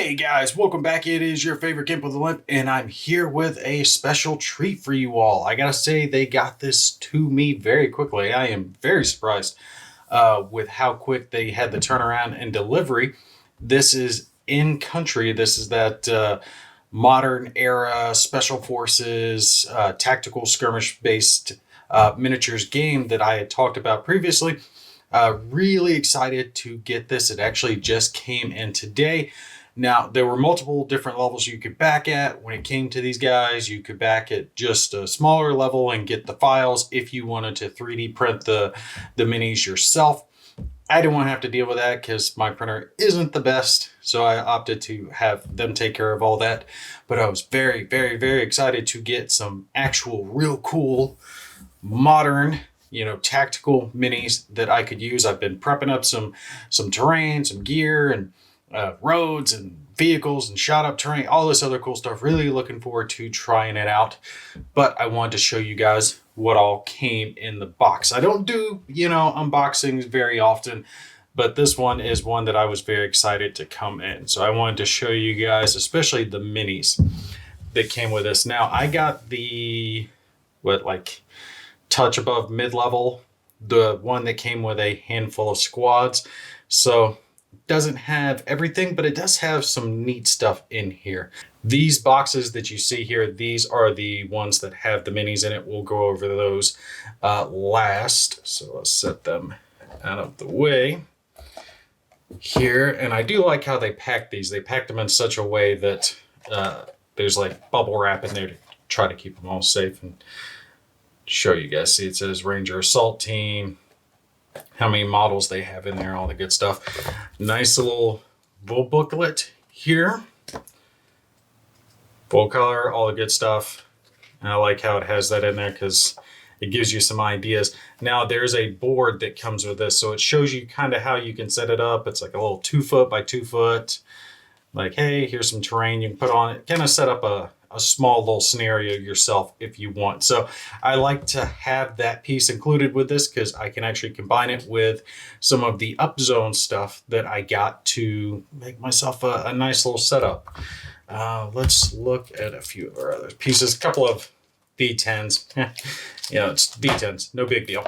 Hey guys, welcome back. It is your favorite Gimp with a Limp, and I'm here with a special treat for you all. I gotta say, they got this to me very quickly. I am very surprised with how quick they had the turnaround and delivery. This is Incountry. This is that modern era special forces, tactical skirmish based miniatures game that I had talked about previously. Really excited to get this. It actually just came in today. Now, there were multiple different levels you could back at when it came to these guys. You could back at just a smaller level and get the files if you wanted to 3D print the minis yourself. I didn't want to have to deal with that because my printer isn't the best, so I opted to have them take care of all that. But I was very, very, very excited to get some actual real cool modern tactical minis that I could use. I've been prepping up some terrain, some gear, and roads and vehicles and shot up terrain, all this other cool stuff. Really looking forward to trying it out. But I wanted to show you guys what all came in the box. I don't do, unboxings very often, but this one is one that I was very excited to come in. So I wanted to show you guys, especially the minis that came with this. Now I got the, touch above mid-level, the one that came with a handful of squads. So doesn't have everything, but it does have some neat stuff in here. These boxes that you see here, these are the ones that have the minis in it. We'll go over those last. So let's set them out of the way here. And I do like how they pack these. They packed them in such a way that there's like bubble wrap in there to try to keep them all safe and show you guys. See, it says Ranger Assault Team, how many models they have in there, all the good stuff. Nice little booklet here. Full color, all the good stuff. And I like how it has that in there because it gives you some ideas. Now there's a board that comes with this, so it shows you kind of how you can set it up. It's like a little 2 foot by 2 foot. Like, hey, here's some terrain you can put on it. Kind of set up a small little scenario yourself if you want. So I like to have that piece included with this because I can actually combine it with some of the Upzone stuff that I got to make myself a nice little setup. Let's look at a few of our other pieces. A couple of D10s. It's D10s, no big deal.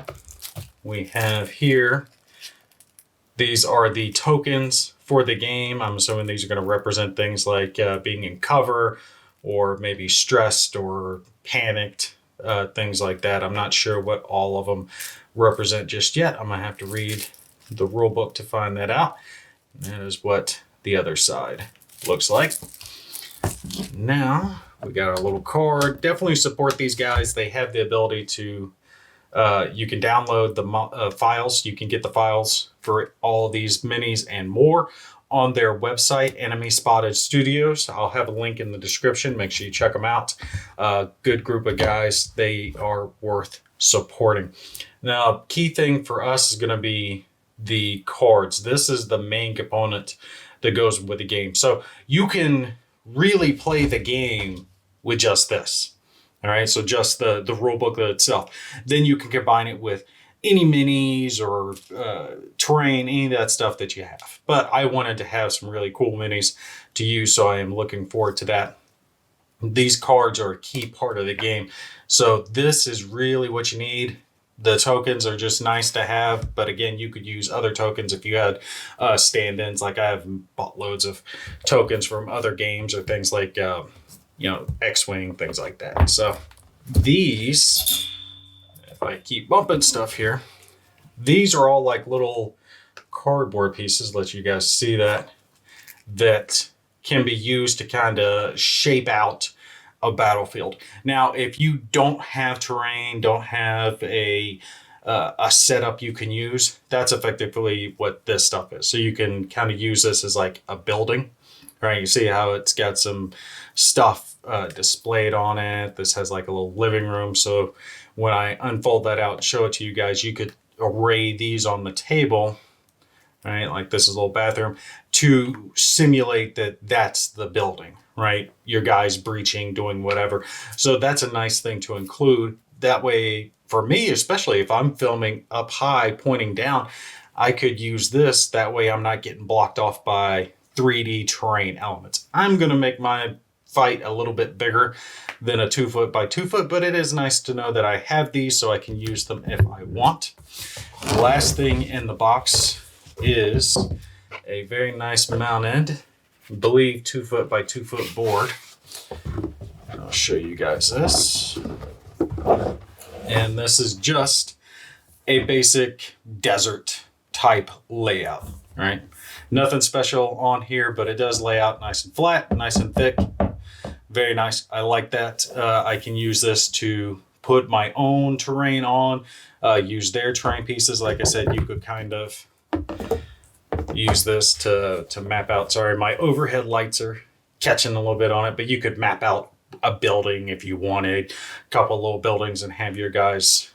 We have here, these are the tokens for the game. I'm assuming these are going to represent things like being in cover, or maybe stressed or panicked, things like that. I'm not sure what all of them represent just yet. I'm gonna have to read the rule book to find that out. And that is what the other side looks like. Now we got our little card. Definitely support these guys. They have the ability to, you can download the files. You can get the files for all of these minis and more on their website, Enemy Spotted Studios. I'll have a link in the description. Make sure you check them out. Good group of guys. They are worth supporting. Now, key thing for us is going to be the cards. This is the main component that goes with the game. So you can really play the game with just this. All right, so just the rule book itself. Then you can combine it with any minis or terrain, any of that stuff that you have. But I wanted to have some really cool minis to use, so I am looking forward to that. These cards are a key part of the game. So this is really what you need. The tokens are just nice to have, but again, you could use other tokens if you had stand-ins. Like I have bought loads of tokens from other games or things like, X-Wing, things like that. So these, if I keep bumping stuff here, these are all like little cardboard pieces, let you guys see that can be used to kind of shape out a battlefield. Now, if you don't have terrain, don't have a setup you can use, that's effectively what this stuff is. So you can kind of use this as like a building, right? You see how it's got some stuff displayed on it. This has like a little living room. So when I unfold that out and show it to you guys, you could array these on the table, right? Like this is a little bathroom to simulate that that's the building, right? Your guys breaching, doing whatever. So that's a nice thing to include. That way, for me, especially if I'm filming up high, pointing down, I could use this. That way I'm not getting blocked off by 3D terrain elements. I'm going to make my fight a little bit bigger than a 2 foot by 2 foot, but it is nice to know that I have these so I can use them if I want. The last thing in the box is a very nice mounted, I believe 2 foot by 2 foot board. I'll show you guys this. And this is just a basic desert type layout, right? Nothing special on here, but it does lay out nice and flat, nice and thick. Very nice. I like that. I can use this to put my own terrain on, use their terrain pieces. Like I said, you could kind of use this to map out. Sorry, my overhead lights are catching a little bit on it, but you could map out a building if you wanted, a couple little buildings, and have your guys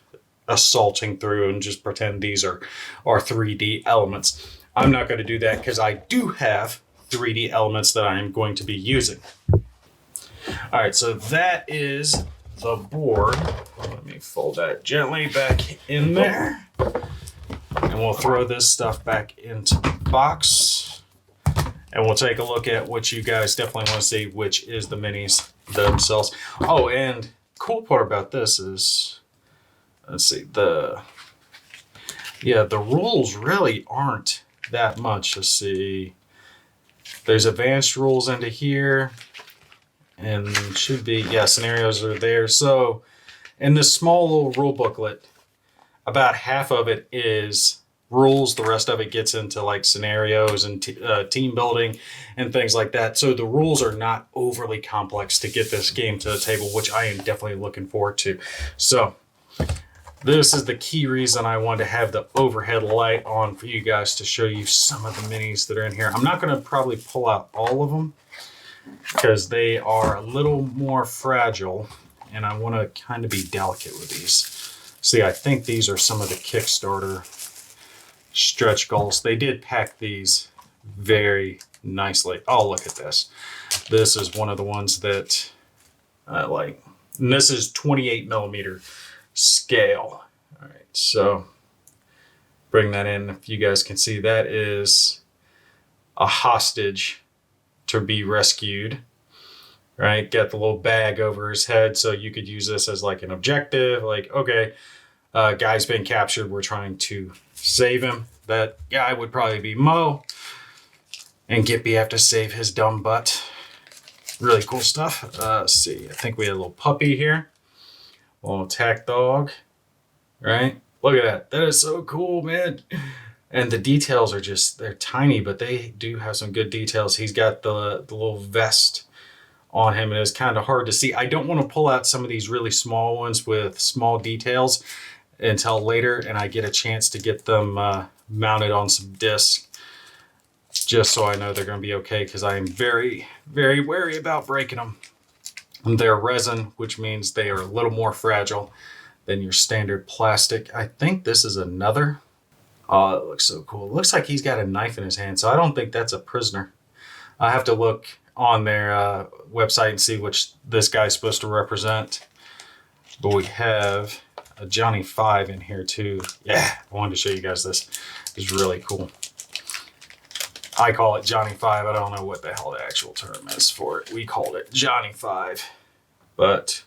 assaulting through and just pretend these are 3D elements. I'm not going to do that because I do have 3D elements that I'm going to be using. All right, so that is the board. Let me fold that gently back in there. And we'll throw this stuff back into the box. And we'll take a look at what you guys definitely want to see, which is the minis themselves. Oh, and cool part about this is, let's see, the rules really aren't that much. Let's see. There's advanced rules into here. And should be, yeah, scenarios are there. So in this small little rule booklet, about half of it is rules. The rest of it gets into like scenarios and team building and things like that. So the rules are not overly complex to get this game to the table, which I am definitely looking forward to. So this is the key reason I wanted to have the overhead light on for you guys to show you some of the minis that are in here. I'm not going to probably pull out all of them because they are a little more fragile and I want to kind of be delicate with these. See, I think these are some of the Kickstarter stretch goals. They did pack these very nicely. Oh, look at this. This is one of the ones that I like. And this is 28 millimeter scale. All right, so bring that in. If you guys can see, that is a hostage to be rescued, right? Got the little bag over his head, so you could use this as like an objective. Like, okay, guy's been captured. We're trying to save him. That guy would probably be Mo, and Gimpy have to save his dumb butt. Really cool stuff. Let's see. I think we had a little puppy here. A little attack dog, right? Look at that. That is so cool, man. And the details are just, they're tiny, but they do have some good details. He's got the little vest on him, and it's kind of hard to see. I don't want to pull out some of these really small ones with small details until later, and I get a chance to get them mounted on some discs, just so I know they're going to be okay, because I am very, very wary about breaking them. And they're resin, which means they are a little more fragile than your standard plastic. I think this is another. Oh, it looks so cool. It looks like he's got a knife in his hand, so I don't think that's a prisoner. I have to look on their website and see which this guy's supposed to represent. But we have a Johnny 5 in here too. Yeah, I wanted to show you guys this. It's really cool. I call it Johnny 5. I don't know what the hell the actual term is for it. We called it Johnny 5. But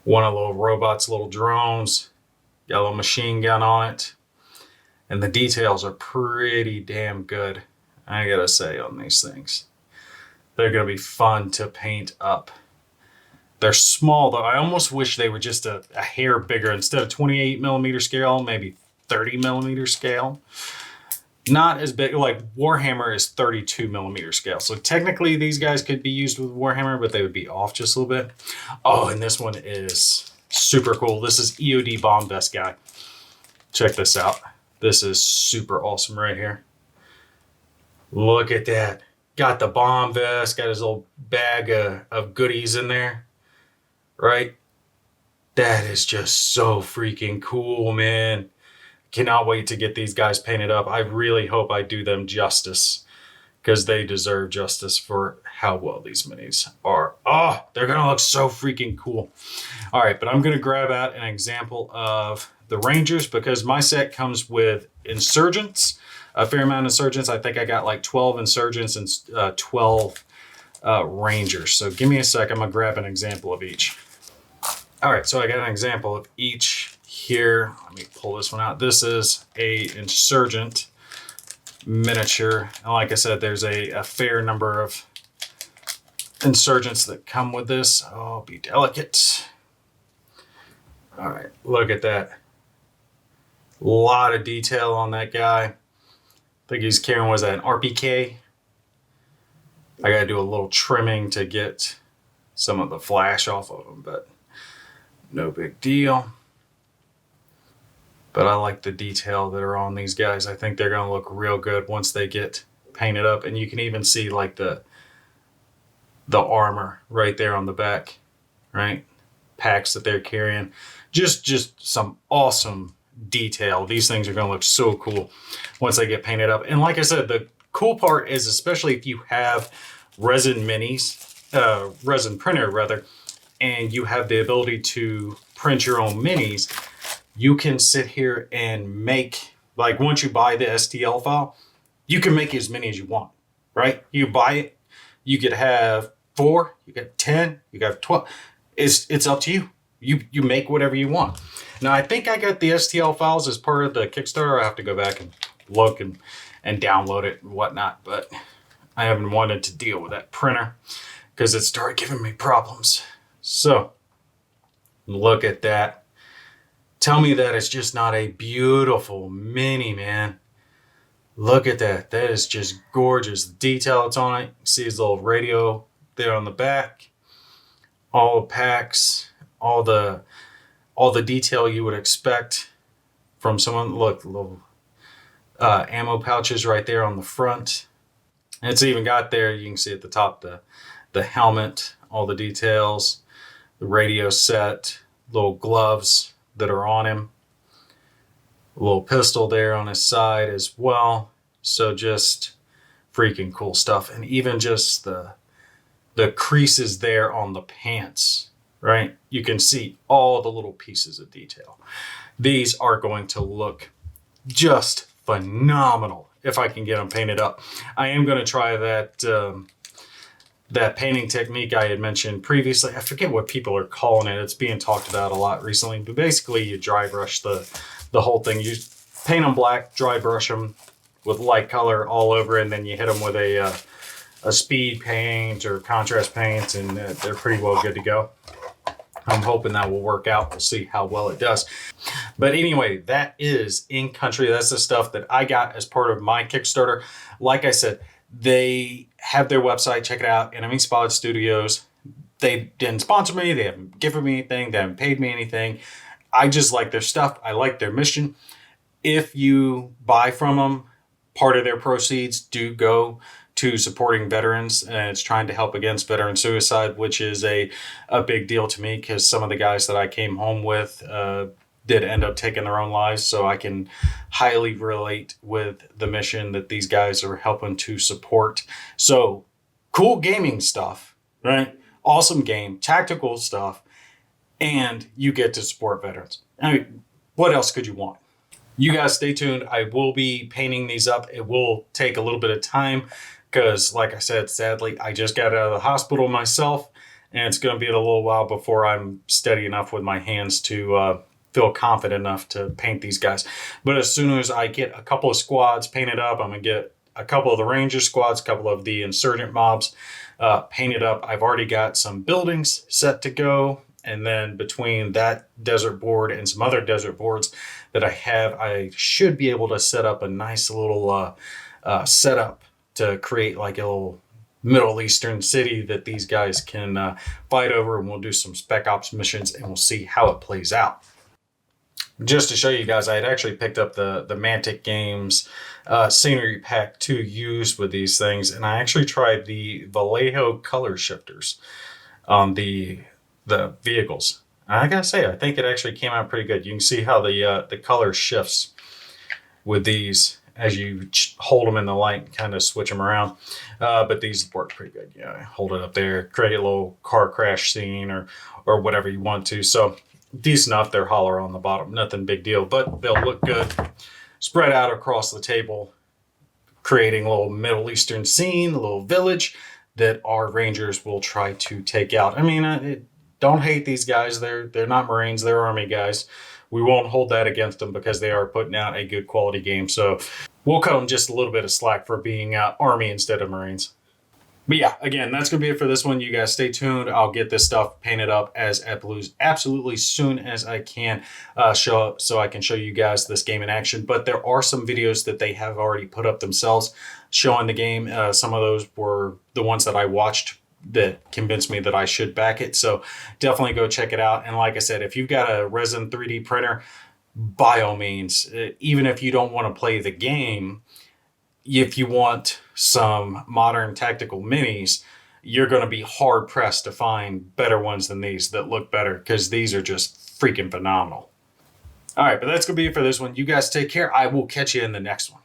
one of the little robots, little drones, got a little machine gun on it. And the details are pretty damn good, I gotta say, on these things. They're gonna be fun to paint up. They're small though. I almost wish they were just a hair bigger. Instead of 28 millimeter scale, maybe 30 millimeter scale. Not as big, like Warhammer is 32 millimeter scale. So technically these guys could be used with Warhammer, but they would be off just a little bit. Oh, and this one is super cool. This is EOD Bomb Vest guy. Check this out. This is super awesome right here. Look at that. Got the bomb vest, got his little bag of goodies in there, right? That is just so freaking cool, man. Cannot wait to get these guys painted up. I really hope I do them justice, because they deserve justice for how well these minis are. Oh, they're gonna look so freaking cool. All right, but I'm gonna grab out an example of the Rangers, because my set comes with Insurgents, a fair amount of insurgents. I think I got like 12 insurgents and 12 rangers. So give me a sec. I'm gonna grab an example of each. All right, so I got an example of each here. Let me pull this one out. This is a insurgent miniature. And like I said, there's a fair number of insurgents that come with this. Oh, be delicate. All right, look at that. A lot of detail on that guy. I think he's carrying, was that an RPK? I gotta do a little trimming to get some of the flash off of him, but no big deal. But I like the detail that are on these guys. I think they're gonna look real good once they get painted up. And you can even see like the armor right there on the back, right? Packs that they're carrying. Just some awesome detail. These things are gonna look so cool once they get painted up. And like I said, the cool part is, especially if you have resin minis, resin printer rather, and you have the ability to print your own minis, you can sit here and make, like once you buy the STL file, you can make as many as you want, right? You buy it, you could have 4, you got 10, you got 12. It's up to you. You make whatever you want. Now, I think I got the STL files as part of the Kickstarter. I have to go back and look and download it and whatnot, but I haven't wanted to deal with that printer because it started giving me problems. So look at that. Tell me that it's just not a beautiful mini, man. Look at that. That is just gorgeous. The detail that's on it. You see his little radio there on the back. All the packs, all the detail you would expect from someone. Look, little ammo pouches right there on the front. And it's even got there, you can see at the top, the helmet, all the details, the radio set, little gloves that are on him, a little pistol there on his side as well. So just freaking cool stuff. And even just the creases there on the pants, right? You can see all the little pieces of detail. These are going to look just phenomenal if I can get them painted up. I am going to try that painting technique I had mentioned previously. I forget what people are calling it. It's being talked about a lot recently, but basically you dry brush the whole thing. You paint them black, dry brush them with light color all over, and then you hit them with a speed paint or contrast paint, and they're pretty well good to go. I'm hoping that will work out. We'll see how well it does. But anyway, that is Incountry. That's the stuff that I got as part of my Kickstarter. Like I said, they have their website. Check it out, Enemy Spotted Studios. They didn't sponsor me. They haven't given me anything. They haven't paid me anything. I just like their stuff. I like their mission. If you buy from them, part of their proceeds do go to supporting veterans, and it's trying to help against veteran suicide, which is a big deal to me because some of the guys that I came home with did end up taking their own lives. So I can highly relate with the mission that these guys are helping to support. So cool gaming stuff, right? Awesome game, tactical stuff, and you get to support veterans. I mean, what else could you want? You guys stay tuned. I will be painting these up. It will take a little bit of time because, like I said, sadly, I just got out of the hospital myself, and it's going to be a little while before I'm steady enough with my hands to feel confident enough to paint these guys. But as soon as I get a couple of squads painted up, I'm going to get a couple of the Ranger squads, a couple of the insurgent mobs painted up. I've already got some buildings set to go. And then between that desert board and some other desert boards that I have, I should be able to set up a nice little setup to create like a little Middle Eastern city that these guys can fight over. And we'll do some spec ops missions and we'll see how it plays out. Just to show you guys, I had actually picked up the Mantic Games Scenery Pack 2 used with these things. And I actually tried the Vallejo color shifters on the vehicles. And I gotta say, I think it actually came out pretty good. You can see how the color shifts with these as you hold them in the light and kind of switch them around. But these work pretty good. Yeah, hold it up there, create a little car crash scene or whatever you want to. So decent enough. They're hollow on the bottom, nothing big deal, but they'll look good spread out across the table creating a little Middle Eastern scene, a little village that our Rangers will try to take out. I mean, don't hate these guys. They're not Marines. They're Army guys. We won't hold that against them because they are putting out a good quality game. So we'll cut them just a little bit of slack for being Army instead of Marines. But yeah, again, that's going to be it for this one. You guys stay tuned. I'll get this stuff painted up as absolutely soon as I can, so I can show you guys this game in action. But there are some videos that they have already put up themselves showing the game. Some of those were the ones that I watched that convinced me that I should back it. So definitely go check it out. And like I said, if you've got a resin 3D printer, by all means, even if you don't want to play the game, if you want some modern tactical minis, you're going to be hard pressed to find better ones than these that look better, because these are just freaking phenomenal. All right, but that's going to be it for this one. You guys take care. I will catch you in the next one.